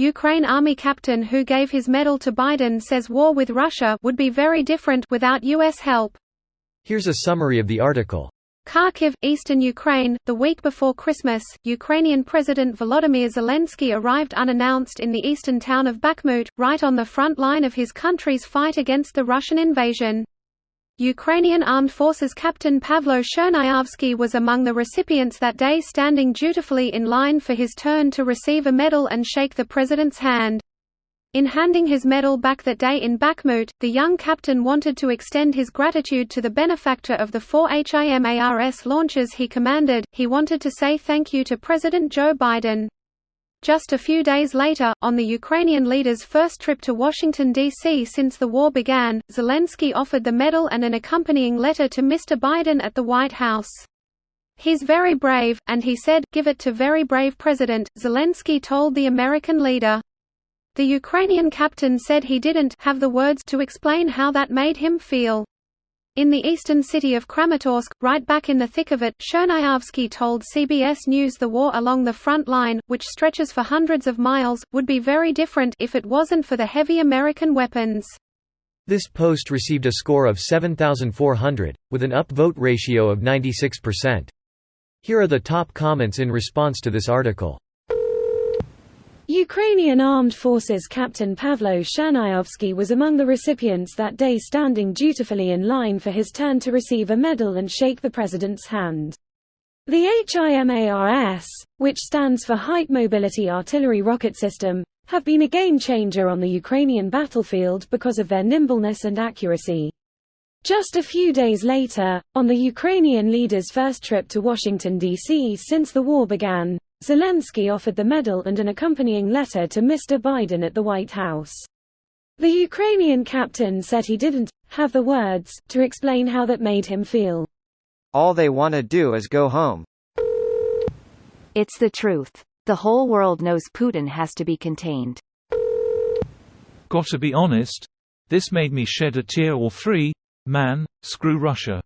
Ukraine Army captain who gave his medal to Biden says war with Russia would be very different without U.S. help. Here's a summary of the article. Kharkiv, eastern Ukraine. The week before Christmas, Ukrainian President Volodymyr Zelensky arrived unannounced in the eastern town of Bakhmut, right on the front line of his country's fight against the Russian invasion. Ukrainian Armed Forces Captain Pavlo Chernyavsky was among the recipients that day, standing dutifully in line for his turn to receive a medal and shake the president's hand. In handing his medal back that day in Bakhmut, the young captain wanted to extend his gratitude to the benefactor of the 4 HIMARS launches he commanded. He wanted to say thank you to President Joe Biden. Just a few days later, on the Ukrainian leader's first trip to Washington, D.C. since the war began, Zelensky offered the medal and an accompanying letter to Mr. Biden at the White House. "He's very brave," and he said, "Give it to very brave President," Zelensky told the American leader. The Ukrainian captain said he didn't have the words to explain how that made him feel. In the eastern city of Kramatorsk, right back in the thick of it, Chernyavsky told CBS News the war along the front line, which stretches for hundreds of miles, would be very different if it wasn't for the heavy American weapons. This post received a score of 7,400, with an upvote ratio of 96%. Here are the top comments in response to this article. Ukrainian Armed Forces Captain Pavlo Chernyavsky was among the recipients that day, standing dutifully in line for his turn to receive a medal and shake the president's hand. The HIMARS, which stands for Height Mobility Artillery Rocket System, have been a game-changer on the Ukrainian battlefield because of their nimbleness and accuracy. Just a few days later, on the Ukrainian leader's first trip to Washington, D.C. since the war began, Zelensky offered the medal and an accompanying letter to Mr. Biden at the White House. The Ukrainian captain said he didn't have the words to explain how that made him feel. All they want to do is go home. It's the truth. The whole world knows Putin has to be contained. Gotta be honest, this made me shed a tear or three. Man, screw Russia.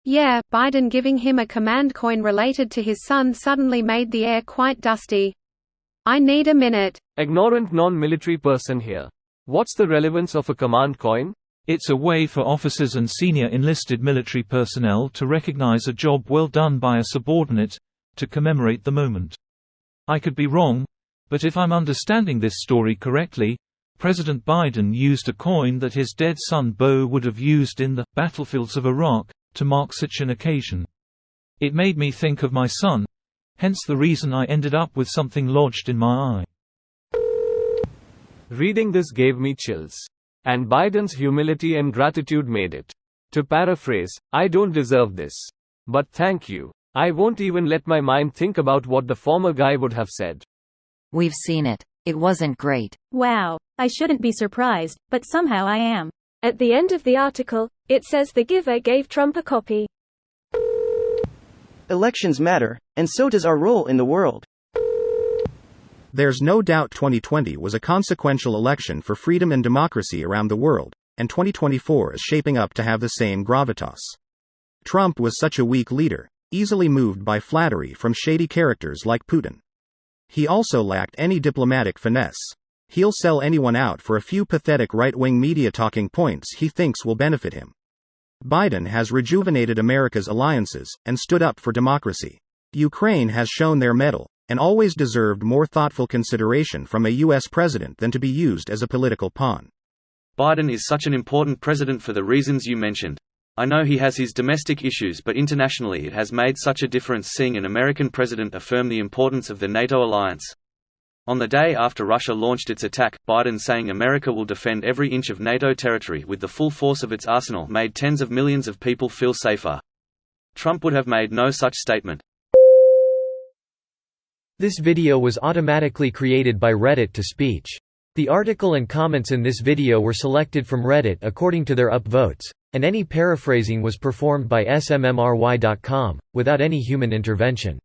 Yeah, Biden giving him a command coin related to his son suddenly made the air quite dusty. I need a minute. Ignorant non-military person here. What's the relevance of a command coin? It's a way for officers and senior enlisted military personnel to recognize a job well done by a subordinate, to commemorate the moment. I could be wrong, but if I'm understanding this story correctly, President Biden used a coin that his dead son Beau would have used in the battlefields of Iraq, to mark such an occasion. It made me think of my son, hence the reason I ended up with something lodged in my eye. Reading this gave me chills. And Biden's humility and gratitude made it. To paraphrase, I don't deserve this. But thank you. I won't even let my mind think about what the former guy would have said. We've seen it. It wasn't great. Wow, I shouldn't be surprised, but somehow I am. At the end of the article, it says the giver gave Trump a copy. Elections matter, and so does our role in the world. There's no doubt 2020 was a consequential election for freedom and democracy around the world, and 2024 is shaping up to have the same gravitas. Trump was such a weak leader, easily moved by flattery from shady characters like Putin. He also lacked any diplomatic finesse. He'll sell anyone out for a few pathetic right-wing media talking points he thinks will benefit him. Biden has rejuvenated America's alliances and stood up for democracy. Ukraine has shown their mettle, and always deserved more thoughtful consideration from a U.S. president than to be used as a political pawn. Biden is such an important president for the reasons you mentioned. I know he has his domestic issues, but internationally it has made such a difference seeing an American president affirm the importance of the NATO alliance. On the day after Russia launched its attack, Biden saying America will defend every inch of NATO territory with the full force of its arsenal made tens of millions of people feel safer. Trump would have made no such statement. This video was automatically created by Reddit to speech. The article and comments in this video were selected from Reddit according to their upvotes, and any paraphrasing was performed by smmry.com, without any human intervention.